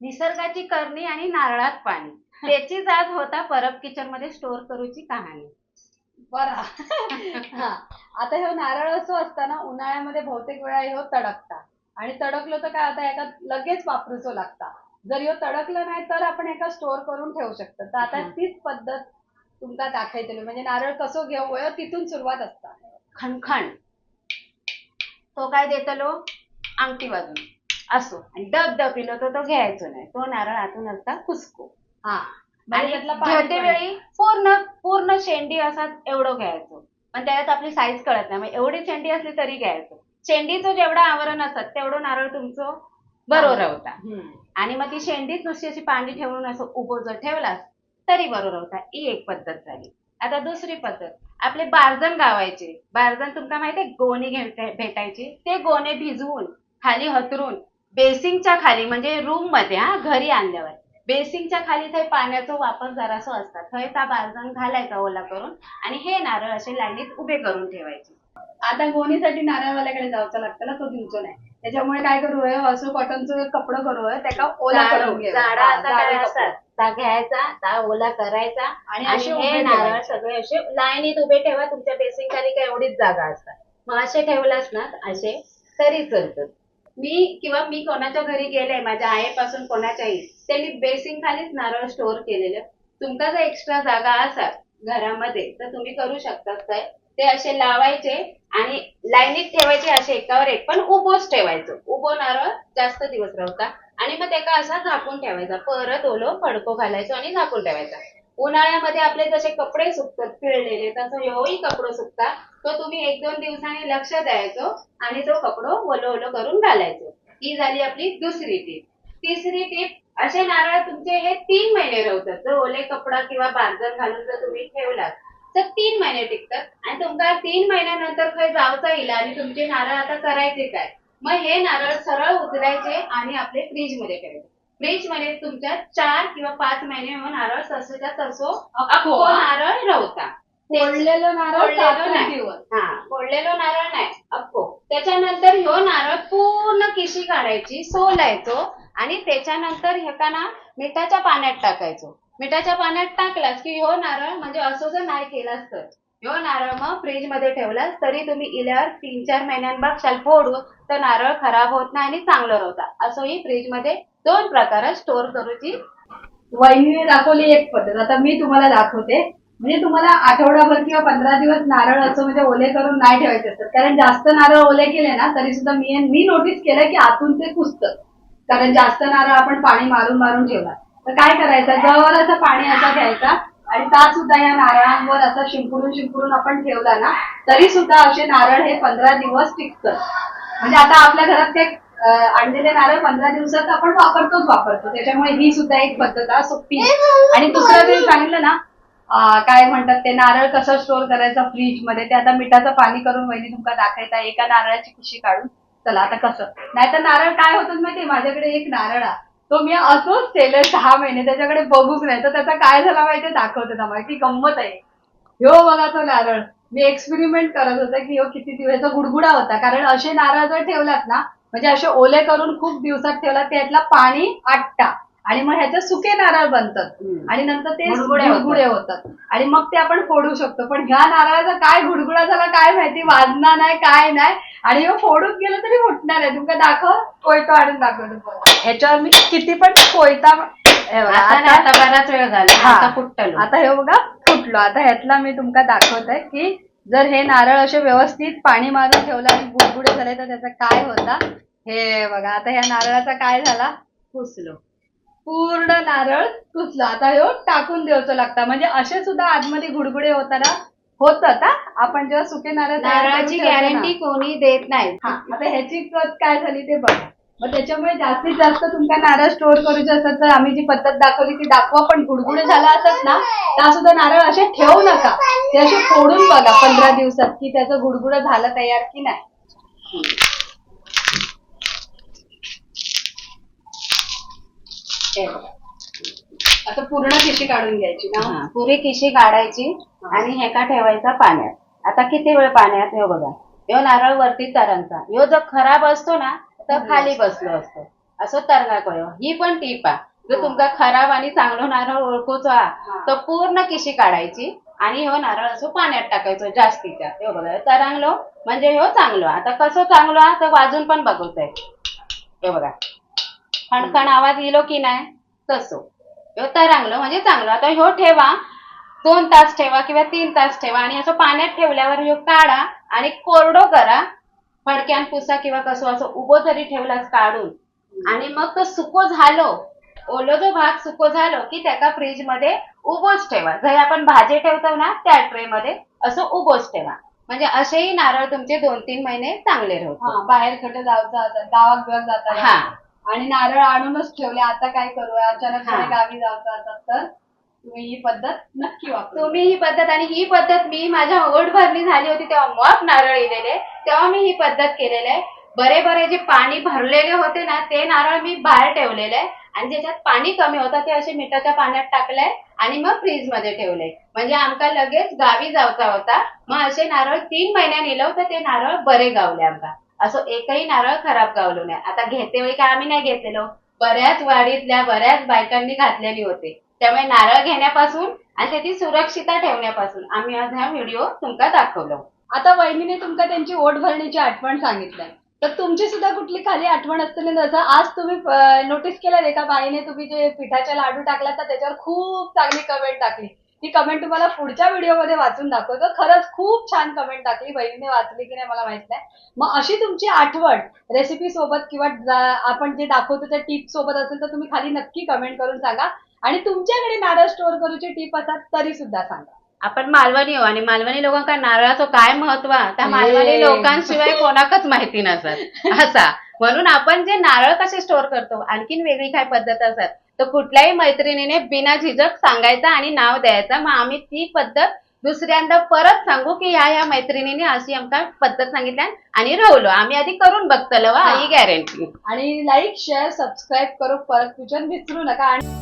निसर्गाची करणी आणि नारळात पाणी त्याचीच आज होता परब किचन मध्ये स्टोर करूची कहाणी. बरा हा. आता हे नारळ असं असतं ना, उन्हाळ्यामध्ये बहुतेक वेळा ह्यो तडकता आणि तडकलो तर काय आता एका लगेच वापरूचो लागता. जर ह्यो तडकलं नाही तर आपण एका स्टोर करून ठेवू शकतो. तर आता तीच पद्धत तुमका दाखवतली. म्हणजे नारळ कसं घेऊ तिथून सुरुवात असता. खणखण तो काय देतलो अंगठी वाजून असो आणि डब पिलो तो घ्यायचो नाही. तो नारळ आतून असता खुसको. हा आणि घेते वेळी पूर्ण पूर्ण शेंडी असा एवढं घ्यायचो. पण त्यात आपली साईज कळत नाही. मग एवढी शेंडी असली तरी घ्यायचो. शेंडीचं जेवढं आवरण असत तेवढं नारळ तुमचं बरोबर होता. आणि मग ती शेंडीच नुसती अशी पाणी ठेवून असं उभं जर ठेवलास तरी बरोबर होता. ही एक पद्धत झाली. आता दुसरी पद्धत आपले बारजण गावायचे. बारजण तुमका माहितीये गोणे भेटायचे. ते गोणे भिजवून खाली हतरून बेसिंगच्या खाली म्हणजे रूम मध्ये घरी आणल्यावर बेसिंगच्या खाली थंय पाण्याचा वापर जरासो असतात. थंय त्या बारजण घालायचा ओला करून आणि हे नारळ असे लाईनीत उभे करून ठेवायचे. आता गोणीसाठी नारळवाल्याकडे जायचं लागतं ना, तो दिवचो नाही. त्याच्यामुळे काय करू असं कॉटनचं कपडं करू त्याला ओला करून जाडा असा काय असतात ता घ्यायचा ता ओला करायचा आणि हे नारळ सगळे असे लाईनीत उभे ठेवा. तुमच्या बेसिंग खाली काय एवढीच जागा असतात. मग असे ठेवलास ना असे तरी चालतात. मी कोणाच्या घरी गेले माझ्या आईपासून कोणाच्याही त्यांनी बेसिंग खालीच नारळ स्टोअर केलेलं. तुमका जर एक्स्ट्रा जागा असाल घरामध्ये तर तुम्ही करू शकता. काय ते असे लावायचे आणि लाईनीत ठेवायचे असे एकावर एक. पण उभोच ठेवायचं. उभं नारळ जास्त दिवस राहता आणि मग त्याला असा झाकून ठेवायचा. परत ओलो फडको घालायचो आणि झाकून ठेवायचा. उन्हाळ्यामध्ये आपले जसे कपडे सुकतात पिळलेले तसं ह्योही कपडं सुकता. तो तुम्ही 1-2 दिवसांनी लक्ष द्यायचो आणि तो कपडो ओलो ओलो करून घालायचो. ही झाली आपली दुसरी टीप. तिसरी टीप असे नारळ तुमचे हे 3 महिने राहतात. जर ओले कपडा किंवा बारजण घालून जर तुम्ही ठेवलात तर 3 महिने टिकतात. आणि तुमका 3 महिन्यानंतर काही जावचा येईल आणि तुमचे नारळ आता करायचे काय. मग हे नारळ सरळ उचलायचे आणि आपले फ्रीज मध्ये ठेवायचे. फ्रीज मध्ये तुमच्या 4 किंवा 5 महिने नारळ तसोच्या तसो अख्खो नारळ राहता. फोडलेलं नारळ फोडलेलो नारळ नाही अख्खो. त्याच्यानंतर ह्यो नारळ पूर्ण किशी काढायची सोलायचो आणि त्याच्यानंतर ह्याका ना मिठाच्या पाण्यात टाकायचो. मिठाच्या पाण्यात टाकलास की ह्यो नारळ म्हणजे असं जर नाही केलास तर ह्यो नारळ मग फ्रीज मध्ये ठेवलास तरी तुम्ही इल्यावर 3-4 महिन्यां बघशाल फोडून तर नारळ खराब होत नाही आणि चांगलं राहता. असंही फ्रीज मध्ये 2 प्रकारे स्टोअर करूची. वहिनीने दाखवली एक पद्धत. आता मी तुम्हाला दाखवते. म्हणजे तुम्हाला आठवडाभर किंवा 15 दिवस नारळ असं म्हणजे ओले करून नाही ठेवायचे असतात. कारण जास्त नारळ ओले केले ना तरी सुद्धा मी नोटीस केलं की आतून ते कुसतं. कारण जास्त नारळ आपण पाणी मारून मारून ठेवला तर काय करायचं जवळ असं पाणी असं घ्यायचा आणि ता सुद्धा या नारळांवर असं शिंपडून आपण ठेवला ना तरी सुद्धा असे नारळ हे 15 दिवस टिकतात. म्हणजे आता आपल्या घरात ते आणलेले नारळ 15 दिवसात आपण वापरतो. त्याच्यामुळे ही सुद्धा एक पद्धत आहे सोपी. आणि दुसरं जे सांगितलं ना काय म्हणतात ते नारळ कसं स्टोअर करायचं फ्रीज मध्ये ते आता मिठाचं पाणी करून वहिनी तुमका दाखवता. एका नारळाची पिशी काढून चला आता कसं. नाहीतर नारळ काय होतं माहिती माझ्याकडे एक नारळ तो मी असंच केलं 6 महिने त्याच्याकडे बघूच नाही. तर त्याचा काय झाला माहितीये दाखवते तुम्हाला की गंमत आहे. ह्यो बघा तो नारळ मी एक्सपेरिमेंट करत होता की ह्यो किती दिवसाचा गुडगुडा होता. कारण असे नारळ जर ठेवलात ना म्हणजे असे ओले करून खूप दिवसात ठेवलात त्यातला पाणी आटता आणि मग ह्याचे सुके नारळ बनतात आणि नंतर ते गुडगुडे होतात आणि मग ते आपण फोडू शकतो. पण ह्या नारळाचा काय गुडगुडा झाला काय माहिती वाजणार नाही काय नाही आणि हे फोडून गेलं तरी फुटणार आहे. तुमका दाखव कोयता आणून दाखवतो. ह्याच्यावर मी किती पण कोयता आता बराच वेळ झाला आता फुटलो. आता हे बघा फुटलो. आता ह्यातला मी तुमका दाखवत आहे की जर हे नारळ असे व्यवस्थित पाणी मारून ठेवलं आणि गुडगुडे झाले तर त्याचा काय होता हे बघा. आता ह्या नारळाचा काय झाला कुसलो पूर्ण नारळ कुसला. आता ह्यो टाकून द्यायचं लागतं. म्हणजे असे सुद्धा आतमध्ये गुडगुडे होताना होतात. आपण जेव्हा सुके नारळाची गॅरंटी कोणी देत नाही. आता ह्याची कत काय झाली ते बघा. मग त्याच्यामुळे जास्तीत जास्त तुमका नारळ स्टोअर करायचे असतात तर आम्ही जी पद्धत दाखवली ती दाखवा. पण गुडगुडे झाला असत ना त्या सुद्धा नारळ असे ठेवू नका. ते असे फोडून बघा 15 दिवसात की त्याचं गुडगुडं झालं तयार की नाही. आता पूर्ण खिशी काढून घ्यायची ना. पुरी खिशी काढायची आणि हेका ठेवायचा पाण्यात. आता किती वेळ पाण्यात हे बघा. ह्यो नारळ वरती तरंगता. ह्यो जर खराब असतो ना तर खाली बसलो असतो असो तरंगा कळ्यो. ही पण टीप आहे. जर तुमका खराब आणि चांगलो नारळ ओळखूचो हा तर पूर्ण किशी काढायची आणि ह्यो नारळ असो पाण्यात टाकायचो जास्तीच्या. ह्यो बघा तरंगलो म्हणजे ह्यो चांगलो. आता कसं चांगलो हा तर वाजून पण बघतोय. हे बघा खणखण आवाज येलो की नाही तसो ह्यो तरंगलो म्हणजे चांगलो. आता ह्यो ठेवा 2 तास ठेवा किंवा 3 तास ठेवा आणि असं पाण्यात ठेवल्यावर ह्यो काढा आणि कोरडो करा. फडक्यान पुसा किंवा कसं असं उभं जरी ठेवलास काढून आणि मग तो सुको झालो ओलो जो भाग सुको झालो की त्याका फ्रीज मध्ये उभोच ठेवा. जर आपण भाजी ठेवतो ना त्या ट्रे मध्ये असं उभोच ठेवा. म्हणजे असेही नारळ तुमचे 2-3 महिने चांगले राहतात. बाहेर कुठे जायचं गावात बिवात जातात हा आणि नारळ आणूनच ठेवले आता काय करूया अचानकपणे गावी जायचं असतात तर तुम्ही ही पद्धत नक्की वापरा. तुम्ही ही पद्धत आणि ही पद्धत मी माझ्या ओढ भरणी झाली होती तेव्हा मग नारळ इलेले तेव्हा मी ही पद्धत केलेली आहे. बरे जे पाणी भरलेले होते ना ते नारळ मी बाहेर ठेवलेले आहे आणि ज्याच्यात पाणी कमी होतं ते असे मिठाच्या पाण्यात टाकलंय आणि मग फ्रीज मध्ये ठेवलंय. म्हणजे आमका लगेच गावी जायचा होता मग असे नारळ 3 महिन्यांनी इलो तर ते नारळ बरे गावले आमका. असं एकही नारळ खराब गावलो नाही. आता घेते वेळी काय आम्ही नाही घेतलेलो. बऱ्याच वाडीतल्या बऱ्याच बायकांनी घातलेली होते. त्यामुळे नारळ घेण्यापासून आणि त्याची सुरक्षितता ठेवण्यापासून आम्ही आज हा व्हिडिओ तुमका दाखवलो. आता वहिनीने तुमका त्यांची ओढ भरण्याची आठवण सांगितलंय तर तुमची सुद्धा कुठली खाली आठवण असते जसं आज तुम्ही नोटीस केलं एका बाईने तुम्ही जे पिठाच्या लाडू टाकला तर त्याच्यावर खूप चांगली कमेंट टाकली. ती कमेंट तुम्हाला पुढच्या व्हिडिओमध्ये वाचून दाखवतो. खरंच खूप छान कमेंट टाकली. बहिणीने वाचली की नाही मला माहित नाही. मग अशी तुमची आठवण रेसिपी सोबत किंवा आपण जे दाखवतो त्या टिप सोबत असेल तर तुम्ही खाली नक्की कमेंट करून सांगा. आणि तुमच्याकडे नारळ स्टोअर करूची टिप असतात तरी सुद्धा सांगा. आपण मालवणी हो आणि मालवणी लोकांका नारळाचं काय महत्व त्या मालवणी लोकांशिवाय कोणाकच माहिती नसत असा. म्हणून आपण जे नारळ कसे स्टोअर करतो आणखीन वेगळी काय पद्धत असत तर कुठल्याही मैत्रिणीने बिना झिजक सांगायचं आणि नाव द्यायचं. मग आम्ही ती पद्धत दुसऱ्यांदा परत सांगू की ह्या मैत्रिणीने अशी आमका पद्धत सांगितल्या आणि राहलो. आम्ही आधी करून बघतलो ही गॅरंटी. आणि लाईक शेअर सबस्क्राईब करू परत विचार विसरू नका. आणि